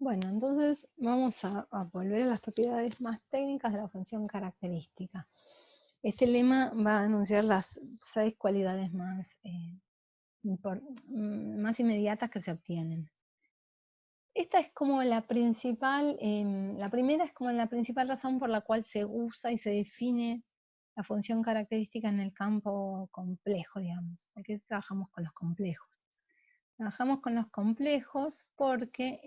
Bueno, entonces vamos a volver a las propiedades más técnicas de la función característica. Este lema va a anunciar las 6 cualidades más inmediatas que se obtienen. Esta es como la principal, la primera es como la principal razón por la cual se usa y se define la función característica en el campo complejo, digamos. ¿Por qué trabajamos con los complejos? Trabajamos con los complejos porque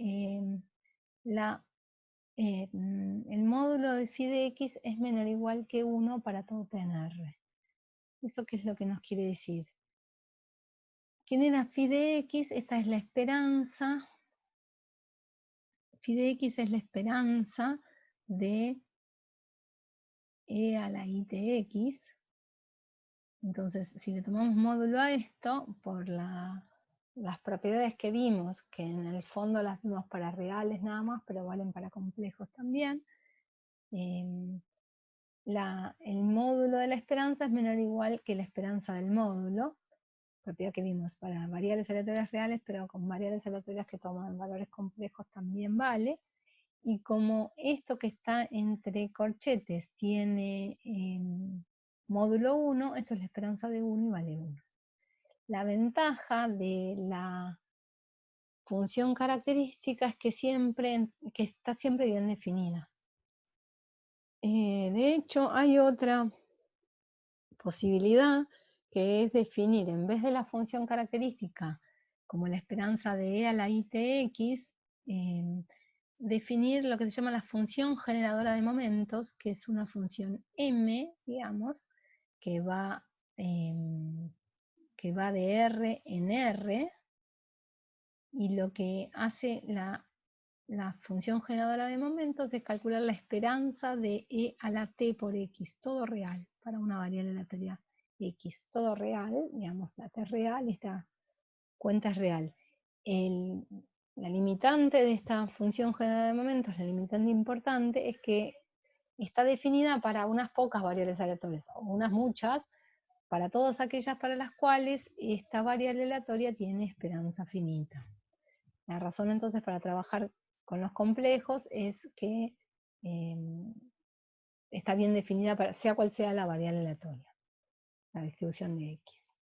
el módulo de phi de x es menor o igual que 1 para todo P en R. ¿Eso qué es lo que nos quiere decir? ¿Quién era phi de x? Esta es la esperanza. Phi de x es la esperanza de e a la i de x. Entonces, si le tomamos módulo a esto, por las propiedades que vimos, que en el fondo las vimos para reales nada más, pero valen para complejos también, el módulo de la esperanza es menor o igual que la esperanza del módulo, propiedad que vimos para variables aleatorias reales, pero con variables aleatorias que toman valores complejos también vale. Y como esto que está entre corchetes tiene módulo 1, esto es la esperanza de 1 y vale 1. La ventaja de la función característica es que está siempre bien definida. De hecho, hay otra posibilidad que es definir, en vez de la función característica como la esperanza de e a la i de x, definir lo que se llama la función generadora de momentos, que es una función m, digamos, que va de R en R, y lo que hace la función generadora de momentos es calcular la esperanza de e a la t por x, todo real, para una variable aleatoria x, todo real, digamos, la t real, esta cuenta es real. La limitante de esta función generadora de momentos, la limitante importante, es que está definida para unas pocas variables aleatorias, o unas muchas, para todas aquellas para las cuales esta variable aleatoria tiene esperanza finita. La razón entonces para trabajar con los complejos es que está bien definida para sea cual sea la variable aleatoria, la distribución de x.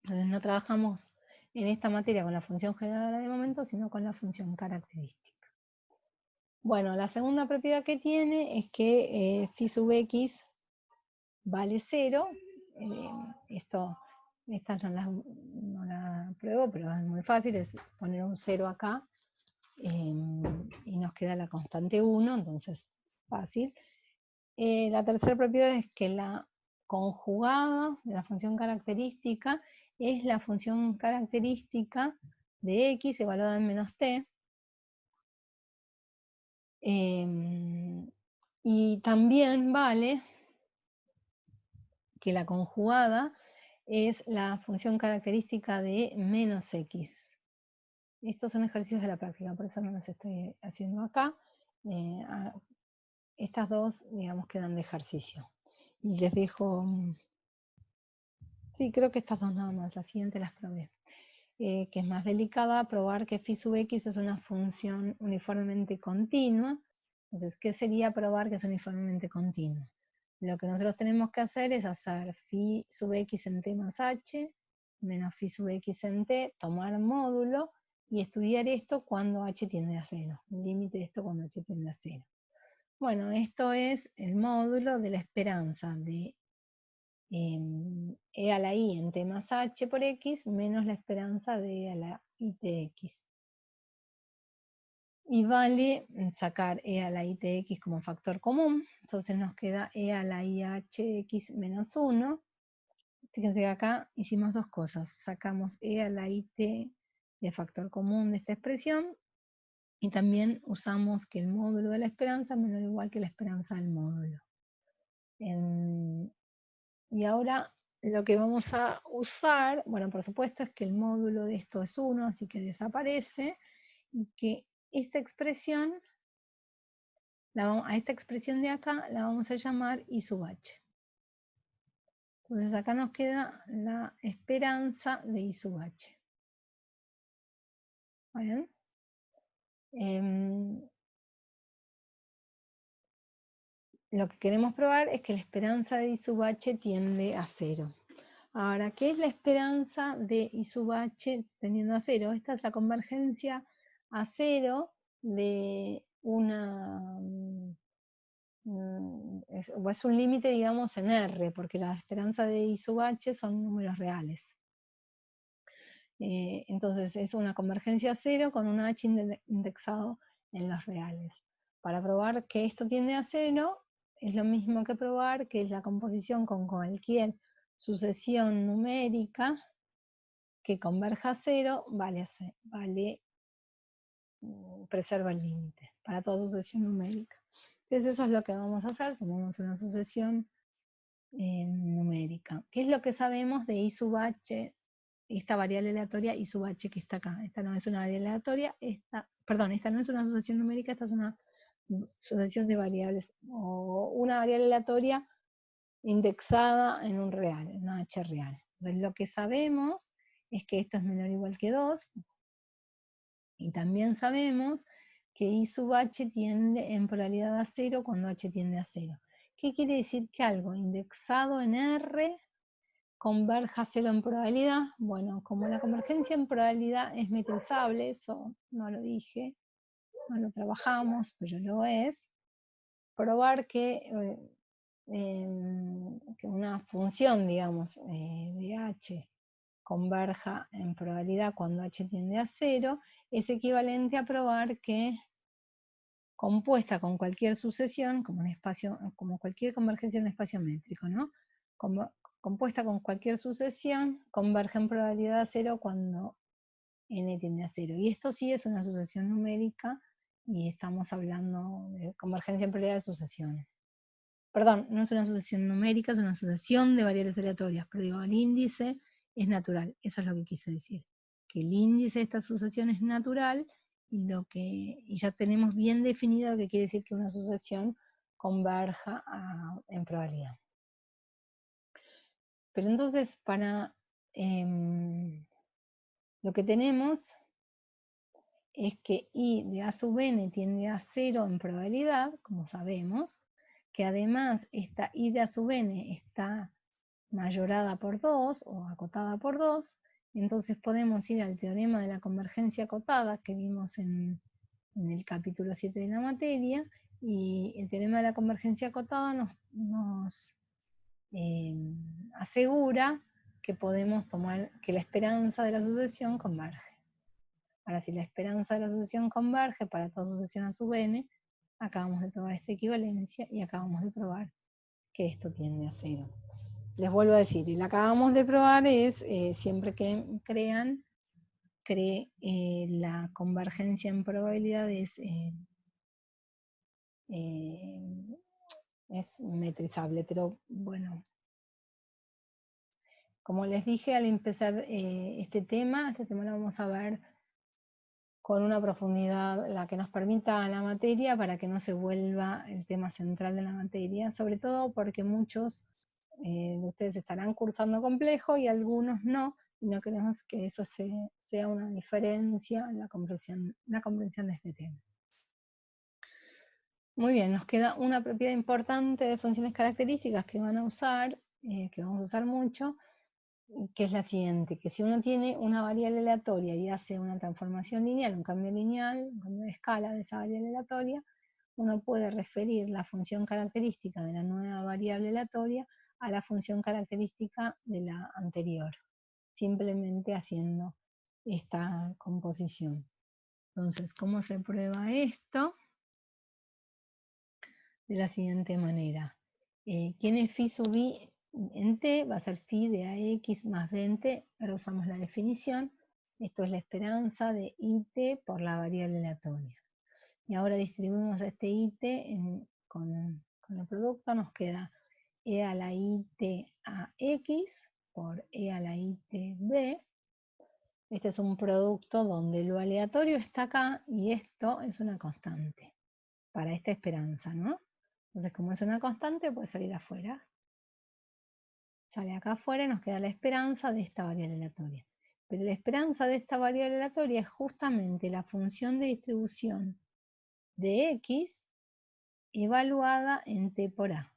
Entonces no trabajamos en esta materia con la función generadora de momentos, sino con la función característica. Bueno, la segunda propiedad que tiene es que phi sub x vale 0. Esta no la pruebo, pero es muy fácil, es poner un 0 acá y nos queda la constante 1, entonces fácil. La tercera propiedad es que la conjugada de la función característica es la función característica de x evaluada en menos t. Y también vale que la conjugada es la función característica de menos x. Estos son ejercicios de la práctica, por eso no los estoy haciendo acá. Estas dos, digamos, quedan de ejercicio. Y les dejo... Sí, creo que estas dos nada más, la siguiente las probé. Que es más delicada, probar que phi sub x es una función uniformemente continua. Entonces, ¿qué sería probar que es uniformemente continua? Lo que nosotros tenemos que hacer es hacer phi sub x en t más h, menos phi sub x en t, tomar módulo, y estudiar esto cuando h tiende a 0. El límite de esto cuando h tiende a 0. Bueno, esto es el módulo de la esperanza de e a la i en t más h por x menos la esperanza de e a la i de x. Y vale sacar e a la i de x como factor común, entonces nos queda e a la i hx menos 1. Fíjense que acá hicimos dos cosas, sacamos e a la i t de factor común de esta expresión, y también usamos que el módulo de la esperanza es menor o igual que la esperanza del módulo. Y ahora lo que vamos a usar, bueno, por supuesto es que el módulo de esto es 1, así que desaparece, y que esta expresión, a esta expresión de acá la vamos a llamar I sub h. Entonces acá nos queda la esperanza de I sub h. ¿Bien? Lo que queremos probar es que la esperanza de I sub h tiende a 0. Ahora, ¿qué es la esperanza de I sub h tendiendo a 0? Esta es la convergencia a 0 de una... es un límite, digamos, en R, porque la esperanza de I sub h son números reales. Entonces es una convergencia a 0 con un h indexado en los reales. Para probar que esto tiende a 0, es lo mismo que probar que la composición con cualquier sucesión numérica que converja a 0 preserva el límite para toda sucesión numérica. Entonces eso es lo que vamos a hacer, tomamos una sucesión numérica. ¿Qué es lo que sabemos de I sub h? Esta variable aleatoria I sub h que está acá. Esta no es una variable aleatoria, esta no es una sucesión numérica, esta es una sucesión de variables, o una variable aleatoria indexada en un real, en una h real. Entonces lo que sabemos es que esto es menor o igual que 2, y también sabemos que I sub h tiende en polaridad a 0 cuando h tiende a 0. ¿Qué quiere decir que algo indexado en R converja a 0 en probabilidad? Bueno, como la convergencia en probabilidad es metrizable, eso no lo dije, no lo trabajamos, pero lo es, probar que una función, digamos, de h converja en probabilidad cuando h tiende a 0, es equivalente a probar que compuesta con cualquier sucesión, como cualquier convergencia en un espacio métrico, ¿no? Compuesta con cualquier sucesión, converge en probabilidad a 0 cuando n tiende a 0. Y esto sí es una sucesión numérica, y estamos hablando de convergencia en probabilidad de sucesiones. Perdón, no es una sucesión numérica, es una sucesión de variables aleatorias, pero digo, el índice es natural, eso es lo que quise decir, que el índice de esta sucesión es natural, y ya tenemos bien definido lo que quiere decir que una sucesión converja en probabilidad. Pero entonces, para lo que tenemos es que I de A sub n tiende a 0 en probabilidad, como sabemos, que además esta I de A sub n está mayorada por 2 o acotada por 2, entonces podemos ir al teorema de la convergencia acotada que vimos en el capítulo 7 de la materia, y el teorema de la convergencia acotada nos asegura que podemos tomar que la esperanza de la sucesión converge. Ahora, si la esperanza de la sucesión converge para toda sucesión a sub n, acabamos de probar esta equivalencia y acabamos de probar que esto tiende a 0. Les vuelvo a decir, el acabamos de probar es siempre que cree la convergencia en probabilidades es metrizable, pero bueno, como les dije al empezar este tema lo vamos a ver con una profundidad la que nos permita la materia, para que no se vuelva el tema central de la materia, sobre todo porque muchos de ustedes estarán cursando complejo y algunos no, y no queremos que eso sea una diferencia en la comprensión de este tema. Muy bien, nos queda una propiedad importante de funciones características que van a usar, que vamos a usar mucho, que es la siguiente, que si uno tiene una variable aleatoria y hace una transformación lineal, un cambio lineal, un cambio de escala de esa variable aleatoria, uno puede referir la función característica de la nueva variable aleatoria a la función característica de la anterior, simplemente haciendo esta composición. Entonces, ¿cómo se prueba esto? De la siguiente manera. ¿Quién es phi sub i en t? Va a ser phi de ax más b en t. Ahora usamos la definición. Esto es la esperanza de it por la variable aleatoria. Y ahora distribuimos este it con el producto. Nos queda e a la it a x por e a la it b. Este es un producto donde lo aleatorio está acá y esto es una constante para esta esperanza, ¿no? Entonces, como es una constante, puede salir afuera. Sale acá afuera y nos queda la esperanza de esta variable aleatoria. pero la esperanza de esta variable aleatoria es justamente la función de distribución de x evaluada en t por a.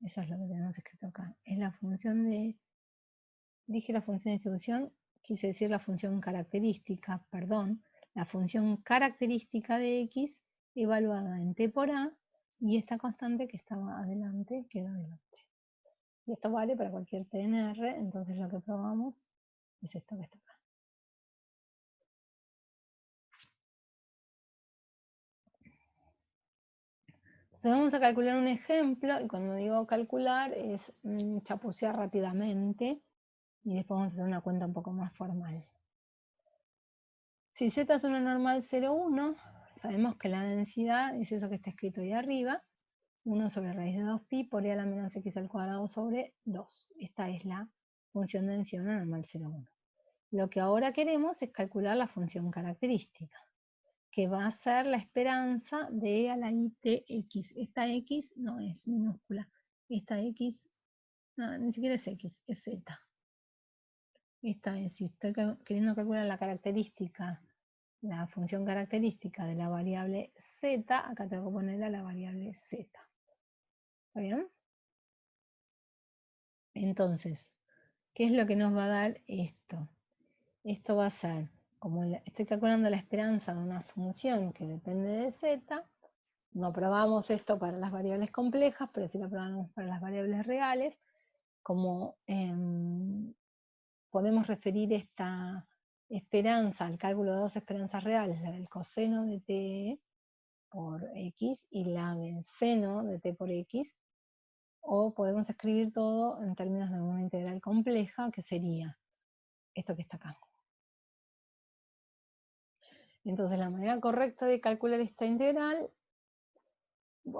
Eso es lo que tenemos escrito acá. Es la función de, dije la función de distribución, quise decir la función característica, perdón, la función característica de x evaluada en t por a, y esta constante que estaba adelante quedó adelante. Y esto vale para cualquier t en R, entonces lo que probamos es esto que está acá. Entonces vamos a calcular un ejemplo, y cuando digo calcular es chapucear rápidamente, y después vamos a hacer una cuenta un poco más formal. Si z es una normal 0,1, sabemos que la densidad es eso que está escrito ahí arriba, 1 sobre raíz de 2pi por e a la menos x al cuadrado sobre 2. Esta es la función de densidad de una normal 0,1. Lo que ahora queremos es calcular la función característica, que va a ser la esperanza de e a la i t x. Esta x no es minúscula. Esta x, no, ni siquiera es x, es z. Esta es, si estoy queriendo calcular la característica, la función característica de la variable z, acá tengo que ponerle a la variable z. ¿Está bien? Entonces, ¿qué es lo que nos va a dar esto? Esto va a ser, como estoy calculando la esperanza de una función que depende de z, no probamos esto para las variables complejas, pero sí lo probamos para las variables reales, como podemos referir esta esperanza al cálculo de dos esperanzas reales, la del coseno de t por x y la del seno de t por x, o podemos escribir todo en términos de una integral compleja, que sería esto que está acá. Entonces la manera correcta de calcular esta integral,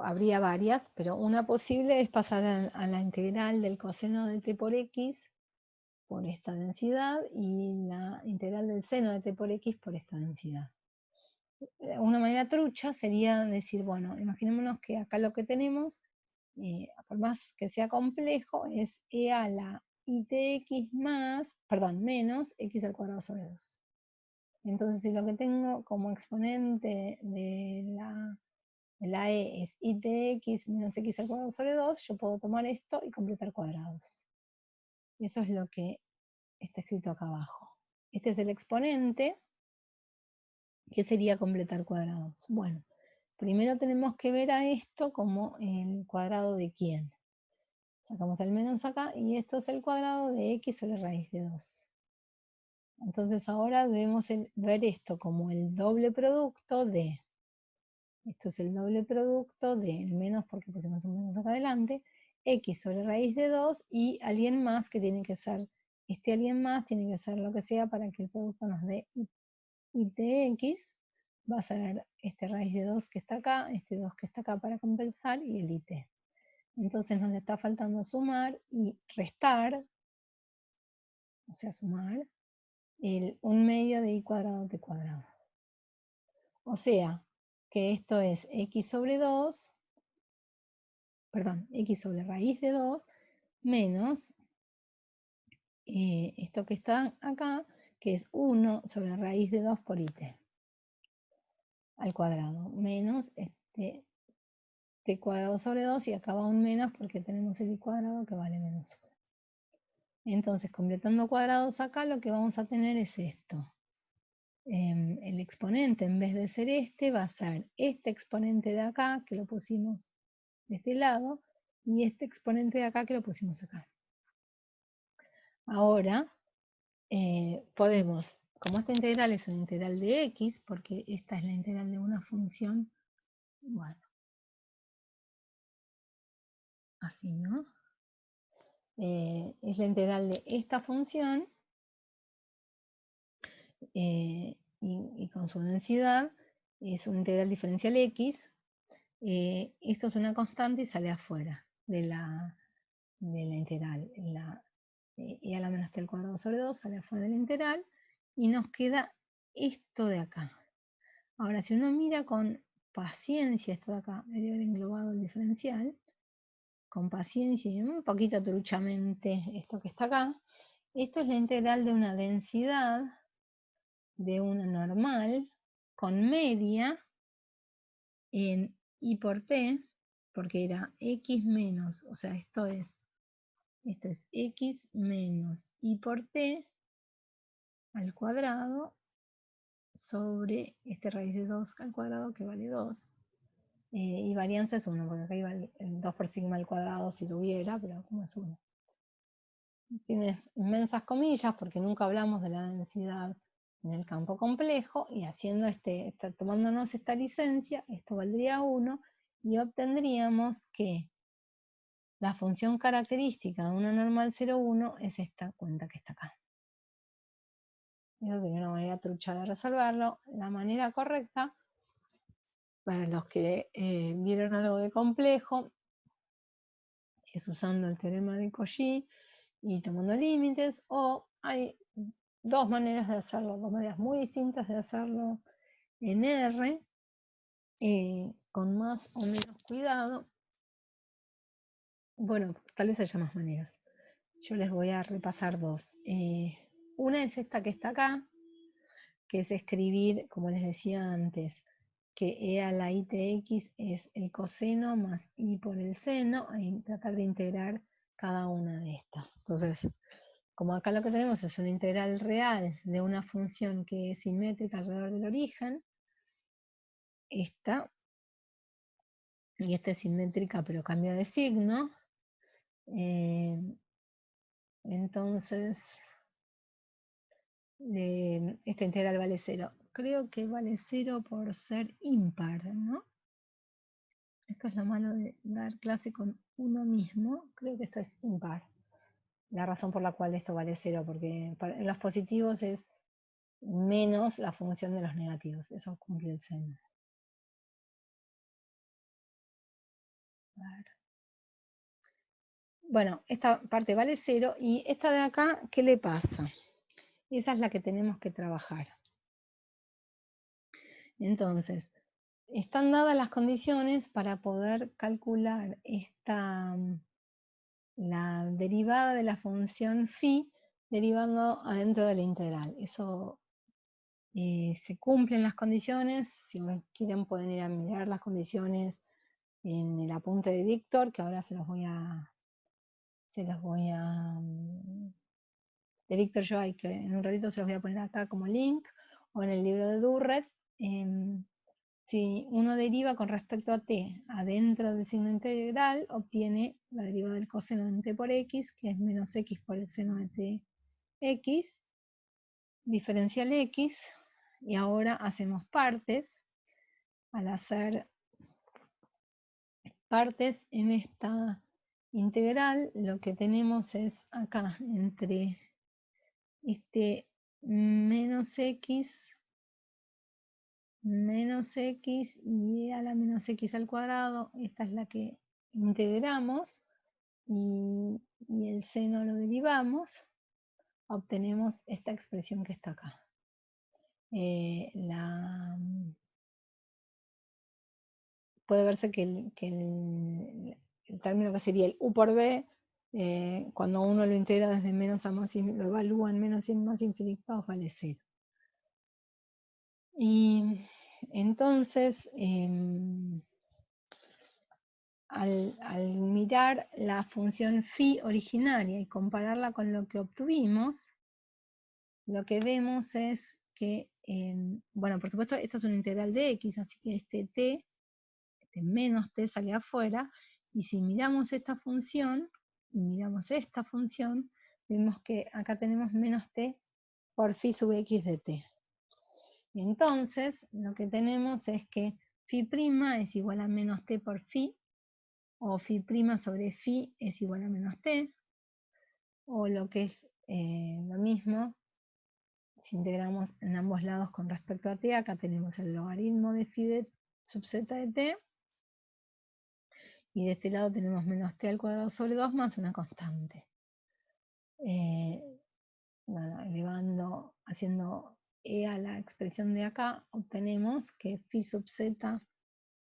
habría varias, pero una posible es pasar a la integral del coseno de t por x por esta densidad y la integral del seno de t por x por esta densidad. Una manera trucha sería decir, bueno, imaginémonos que acá lo que tenemos, por más que sea complejo, es e a la itx menos x al cuadrado sobre 2. Entonces, si lo que tengo como exponente de la e es itx menos x al cuadrado sobre 2, yo puedo tomar esto y completar cuadrados. Eso es lo que está escrito acá abajo. Este es el exponente, que sería completar cuadrados. Bueno, primero tenemos que ver a esto como el cuadrado de quién. Sacamos el menos acá y esto es el cuadrado de x sobre raíz de 2. Entonces ahora debemos ver esto como el doble producto de, esto es el doble producto de, el menos porque pusimos un menos acá adelante, x sobre raíz de 2 y alguien más que tiene que ser, este alguien más tiene que ser lo que sea para que el producto nos dé itx, va a ser este raíz de 2 que está acá, este 2 que está acá para compensar y el it. Entonces nos está faltando sumar y restar, o sea, sumar el 1/2 de i cuadrado t cuadrado. O sea, que esto es x sobre 2, perdón, x sobre raíz de 2 menos esto que está acá, que es 1 sobre raíz de 2 por it al cuadrado, menos este t cuadrado sobre 2, y acá va un menos porque tenemos el i cuadrado que vale menos 1. Entonces, completando cuadrados acá, lo que vamos a tener es esto. El exponente, en vez de ser este, va a ser este exponente de acá, que lo pusimos de este lado, y este exponente de acá, que lo pusimos acá. Ahora, podemos, como esta integral es una integral de x, porque esta es la integral de una función, bueno, así, ¿no? Es la integral de esta función, y con su densidad, es una integral diferencial x. Esto es una constante y sale afuera de la integral. E a la menos t al cuadrado sobre 2 sale afuera de la integral y nos queda esto de acá. Ahora, si uno mira con paciencia esto de acá, debería haber englobado el diferencial, con paciencia y un poquito truchamente esto que está acá, Esto es la integral de una densidad de una normal con media en I por T, porque era X menos, o sea, esto es X menos I por T al cuadrado sobre raíz de 2 al cuadrado que vale 2. Y varianza es 1, porque acá iba el 2 por sigma al cuadrado si lo hubiera, pero como es 1. Tienes inmensas comillas porque nunca hablamos de la densidad en el campo complejo, y haciendo tomándonos esta licencia, esto valdría 1, y obtendríamos que la función característica de una normal 0,1 es esta cuenta que está acá. Esa sería una manera trucha de resolverlo. La manera correcta, para los que vieron algo de complejo, es usando el teorema de Cauchy y tomando límites, o hay dos maneras de hacerlo, dos maneras muy distintas de hacerlo en R, con más o menos cuidado. Bueno, tal vez haya más maneras. Yo les voy a repasar dos. Una es esta que está acá, que es escribir, como les decía antes, que E a la ITX es el coseno más I por el seno, y tratar de integrar cada una de estas. Entonces, como acá lo que tenemos es una integral real de una función que es simétrica alrededor del origen, esta, y esta es simétrica pero cambia de signo, entonces esta integral vale 0. Creo que vale 0 por ser impar, ¿no? Esto es lo malo de dar clase con uno mismo. Creo que esto es impar. La razón por la cual esto vale 0, porque en los positivos es menos la función de los negativos. Eso cumple el seno. Bueno, esta parte vale 0, y esta de acá, ¿qué le pasa? Esa es la que tenemos que trabajar. Entonces, están dadas las condiciones para poder calcular la derivada de la función phi derivando adentro de la integral. Eso se cumplen las condiciones. Si quieren pueden ir a mirar las condiciones en el apunte de Víctor, que ahora se los voy a de Víctor Joy, que en un ratito se los voy a poner acá como link, o en el libro de Durret. Si uno deriva con respecto a t adentro del signo integral, obtiene la derivada del coseno de t por x, que es menos x por el seno de t x, diferencial x, y ahora hacemos partes. Al hacer partes en esta integral, lo que tenemos es acá entre menos x y a la menos x al cuadrado. Esta es la que integramos, y el seno lo derivamos, obtenemos esta expresión que está acá. Puede verse que el término que sería el u por b, cuando uno lo integra desde menos a más, lo evalúa en menos y en más infinitos, vale 0. Y entonces, al mirar la función phi originaria y compararla con lo que obtuvimos, lo que vemos es que, bueno, por supuesto, esta es una integral de x, así que t, menos t sale afuera, y si miramos esta función, y miramos esta función, vemos que acá tenemos menos t por phi sub x de t. Y entonces, lo que tenemos es que phi' es igual a menos t por phi, o phi' sobre phi es igual a menos t, o lo que es lo mismo, si integramos en ambos lados con respecto a t, acá tenemos el logaritmo de phi de sub z de t, y de este lado tenemos menos t al cuadrado sobre 2 más una constante. Bueno, haciendo e a la expresión de acá, obtenemos que phi sub z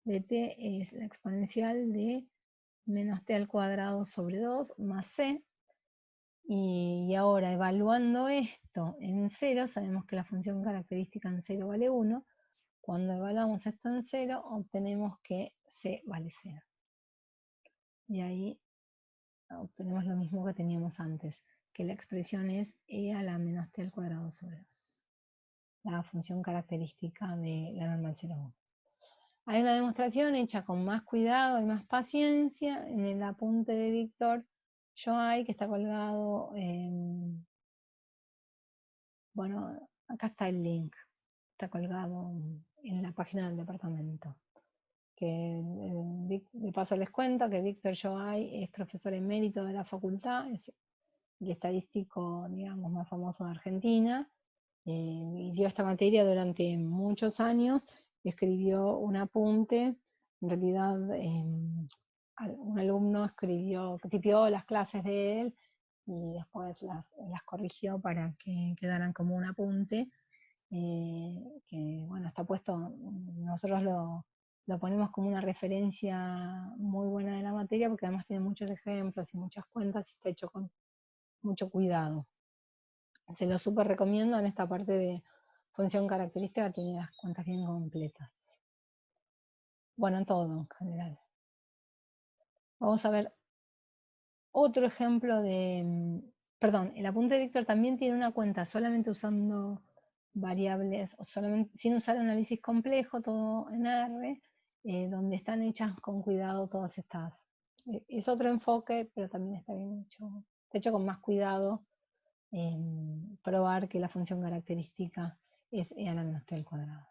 de t es la exponencial de menos t al cuadrado sobre 2 más c, Y ahora, evaluando esto en 0, sabemos que la función característica en 0 vale 1. Cuando evaluamos esto en 0, obtenemos que c vale 0. Y ahí obtenemos lo mismo que teníamos antes, que la expresión es e a la menos t al cuadrado sobre 2. La función característica de la normal 0,1. Hay una demostración hecha con más cuidado y más paciencia en el apunte de Víctor Joay, que está colgado en... Bueno, acá está el link. Está colgado en la página del departamento. Que de paso les cuento que Víctor Joay es profesor emérito de la facultad, es el estadístico, digamos, más famoso de Argentina, y dio esta materia durante muchos años y escribió un apunte. En realidad, un alumno tipió las clases de él y después las corrigió para que quedaran como un apunte, que bueno, está puesto, nosotros lo ponemos como una referencia muy buena de la materia, porque además tiene muchos ejemplos y muchas cuentas y está hecho con mucho cuidado. Se lo súper recomiendo. En esta parte de función característica tiene las cuentas bien completas. Bueno, en todo en general. Vamos a ver otro ejemplo de... Perdón, el apunte de Víctor también tiene una cuenta solamente usando variables, o solamente, sin usar análisis complejo, todo en R, donde están hechas con cuidado todas estas. Es otro enfoque, pero también está bien hecho. Está hecho con más cuidado. Probar que la función característica es e a la menos t al cuadrado.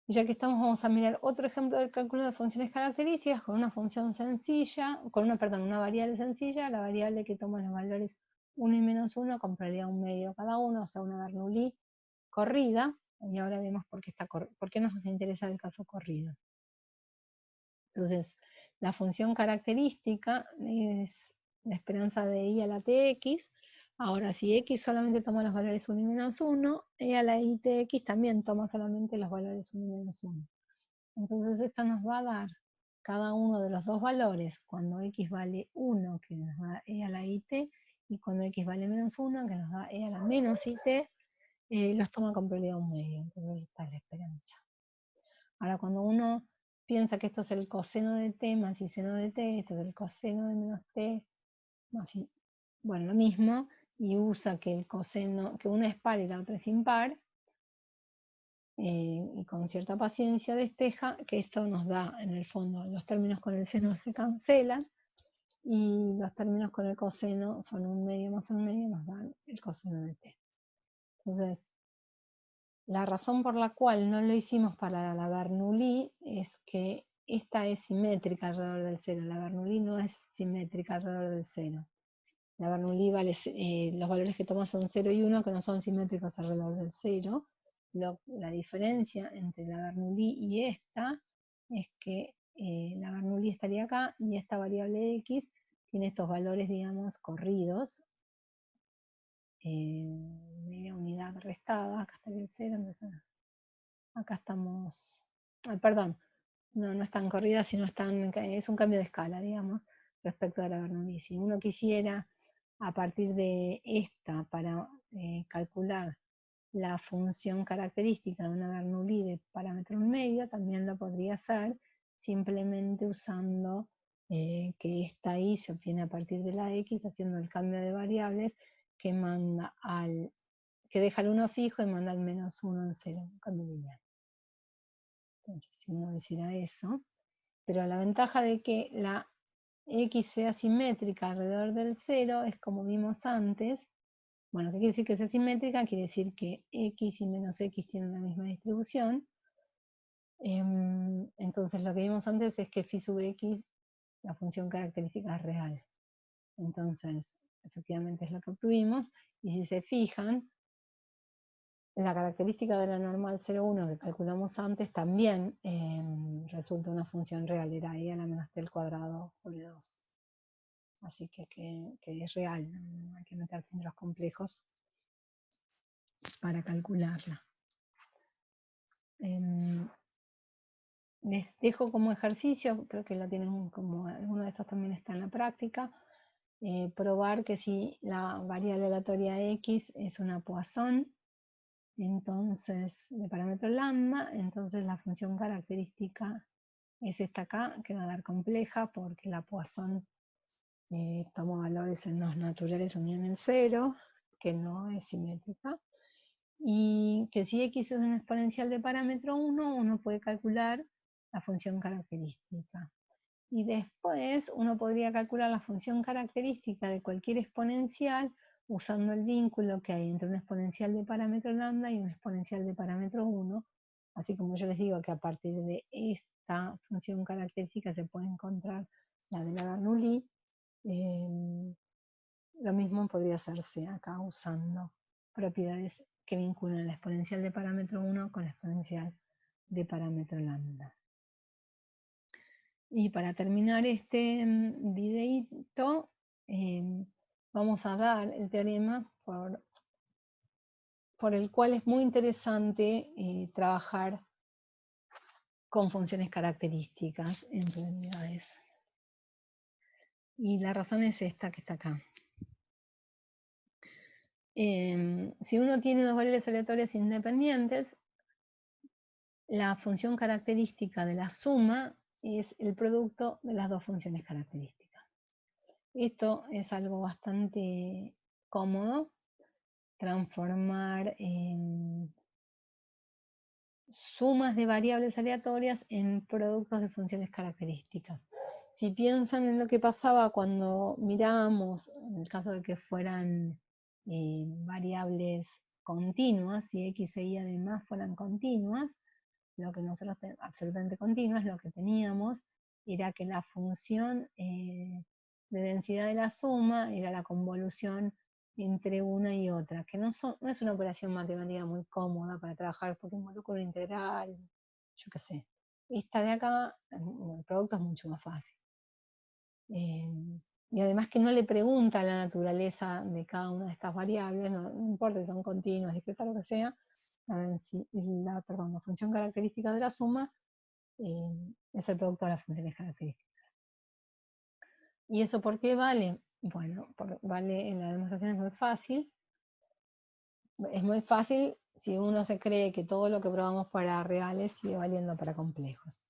Y ya que estamos, vamos a mirar otro ejemplo del cálculo de funciones características con una función sencilla, una variable sencilla, la variable que toma los valores 1 y menos 1 con probabilidad 1 medio cada uno, o sea, una Bernoulli corrida. Y ahora vemos por qué nos interesa el caso corrido. Entonces, la función característica es la esperanza de i a la tx. Ahora, si x solamente toma los valores 1 y menos 1, e a la i tx también toma solamente los valores 1 y menos 1. Entonces esto nos va a dar cada uno de los dos valores cuando x vale 1, que nos da e a la it, y cuando x vale menos 1, que nos da e a la menos it, los toma con probabilidad 1 medio. Entonces esta es la esperanza. Ahora, cuando uno piensa que esto es el coseno de t más y seno de t, esto es el coseno de menos t más y, bueno, lo mismo, y usa que el coseno, que una es par y la otra es impar, y con cierta paciencia despeja que esto nos da, en el fondo, los términos con el seno se cancelan, y los términos con el coseno son 1 medio más 1 medio, nos dan el coseno de t. Entonces, la razón por la cual no lo hicimos para la Bernoulli es que esta es simétrica alrededor del 0. La Bernoulli no es simétrica alrededor del 0. La Bernoulli vale, los valores que toma son 0 y 1, que no son simétricos alrededor del 0. La diferencia entre la Bernoulli y esta es que la Bernoulli estaría acá y esta variable x tiene estos valores, digamos, corridos. Media unidad restada, acá estaría el 0, entonces acá estamos, perdón, no están corridas, sino es un cambio de escala, digamos, respecto a la Bernoulli. Si uno quisiera, a partir de esta, para calcular la función característica de una Bernoulli de parámetro medio, también lo podría hacer simplemente usando que esta i se obtiene a partir de la x, haciendo el cambio de variables que manda que deja el 1 fijo y manda al menos 1 en 0, un cambio lineal. Entonces, si uno hiciera eso, pero la ventaja de que la x sea simétrica alrededor del 0 es como vimos antes. Bueno, ¿qué quiere decir que sea simétrica? Quiere decir que x y menos x tienen la misma distribución. Entonces lo que vimos antes es que phi sub x, la función característica es real. Entonces, efectivamente es lo que obtuvimos. Y si se fijan, la característica de la normal 0,1 que calculamos antes también resulta una función real, era e a la menos t al cuadrado sobre 2. Así que es real, no hay que meter números complejos para calcularla. Les dejo como ejercicio, creo que lo tienen como, alguno de estos también está en la práctica, probar que si la variable aleatoria x es una Poisson, entonces de parámetro lambda, entonces la función característica es esta acá, que va a dar compleja porque la Poisson toma valores en los naturales unión en cero, que no es simétrica, y que si x es una exponencial de parámetro 1, uno puede calcular la función característica. Y después uno podría calcular la función característica de cualquier exponencial usando el vínculo que hay entre una exponencial de parámetro lambda y una exponencial de parámetro 1. Así como yo les digo que a partir de esta función característica se puede encontrar la de la Bernoulli, lo mismo podría hacerse acá usando propiedades que vinculan la exponencial de parámetro 1 con la exponencial de parámetro lambda. Y para terminar este videito, vamos a dar el teorema por el cual es muy interesante trabajar con funciones características en probabilidades. Y la razón es esta que está acá. Si uno tiene dos variables aleatorias independientes, la función característica de la suma es el producto de las dos funciones características. Esto es algo bastante cómodo, transformar sumas de variables aleatorias en productos de funciones características. Si piensan en lo que pasaba cuando mirábamos, en el caso de que fueran variables continuas, si x e y además fueran continuas, lo que nosotros absolutamente continuas, lo que teníamos era que la función de densidad de la suma era la convolución entre una y otra, que no es una operación matemática muy cómoda para trabajar porque involucra una integral, yo qué sé. Esta de acá, el producto es mucho más fácil. Y además que no le pregunta la naturaleza de cada una de estas variables, no importa si son continuas, discretas, lo que sea, la función característica de la suma es el producto de las funciones características. ¿Y eso por qué vale? Bueno, vale, en la demostración es muy fácil. Es muy fácil si uno se cree que todo lo que probamos para reales sigue valiendo para complejos.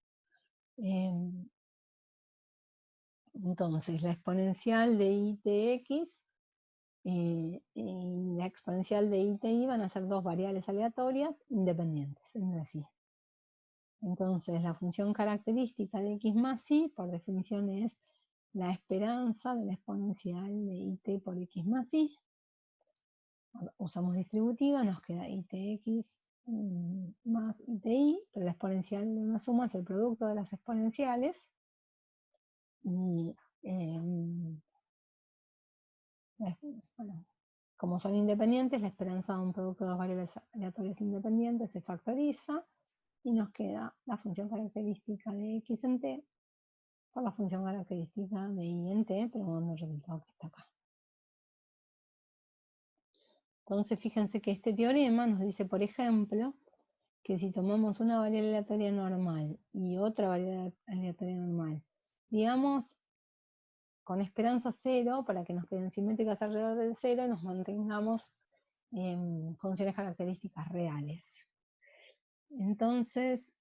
Entonces, la exponencial de I de X y la exponencial de I de Y van a ser dos variables aleatorias independientes entre sí. Entonces, la función característica de X más Y, por definición, es la esperanza de la exponencial de IT por X más Y. Usamos distributiva, nos queda ITX más ITI, pero la exponencial de una suma es el producto de las exponenciales. Y bueno, como son independientes, la esperanza de un producto de dos variables aleatorias independientes se factoriza y nos queda la función característica de X en T por la función característica de Y en T, pero dando el resultado que está acá. Entonces, fíjense que este teorema nos dice, por ejemplo, que si tomamos una variable aleatoria normal y otra variable aleatoria normal, digamos, con esperanza 0, para que nos queden simétricas alrededor del 0 y nos mantengamos en funciones características reales. Entonces,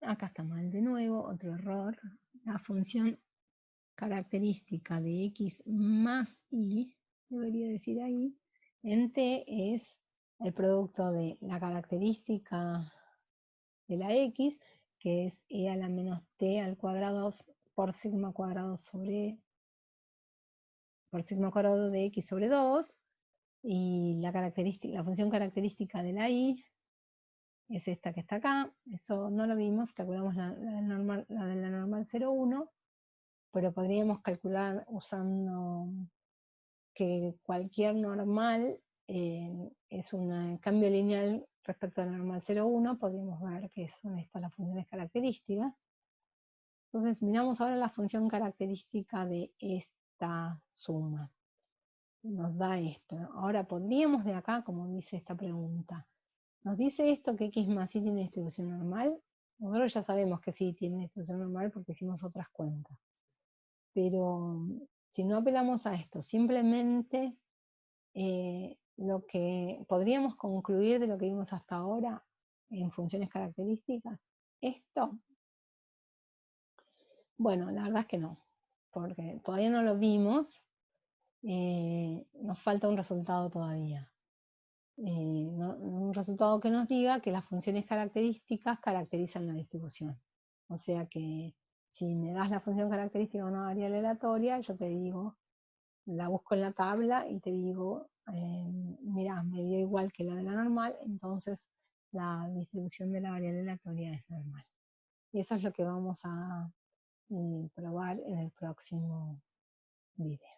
acá está mal de nuevo, otro error. La función característica de x más y, debería decir ahí, en t es el producto de la característica de la x, que es e a la menos t al cuadrado por sigma cuadrado de x sobre 2, y la función característica de la y es esta que está acá. Eso no lo vimos, calculamos la de la normal 0,1, pero podríamos calcular usando que cualquier normal es un cambio lineal respecto a la normal 0,1, podríamos ver que son estas las funciones características. Entonces miramos ahora la función característica de esta suma. Nos da esto. Ahora podríamos de acá, como dice esta pregunta, nos dice esto que x más y tiene distribución normal. Nosotros ya sabemos que sí tiene distribución normal porque hicimos otras cuentas. Pero si no apelamos a esto, simplemente lo que podríamos concluir de lo que vimos hasta ahora en funciones características, esto, bueno, la verdad es que no, porque todavía no lo vimos, nos falta un resultado todavía. Un resultado que nos diga que las funciones características caracterizan la distribución. O sea que si me das la función característica de una variable aleatoria, yo te digo, la busco en la tabla y te digo, mira, me dio igual que la de la normal, entonces la distribución de la variable aleatoria es normal. Y eso es lo que vamos a probar en el próximo video.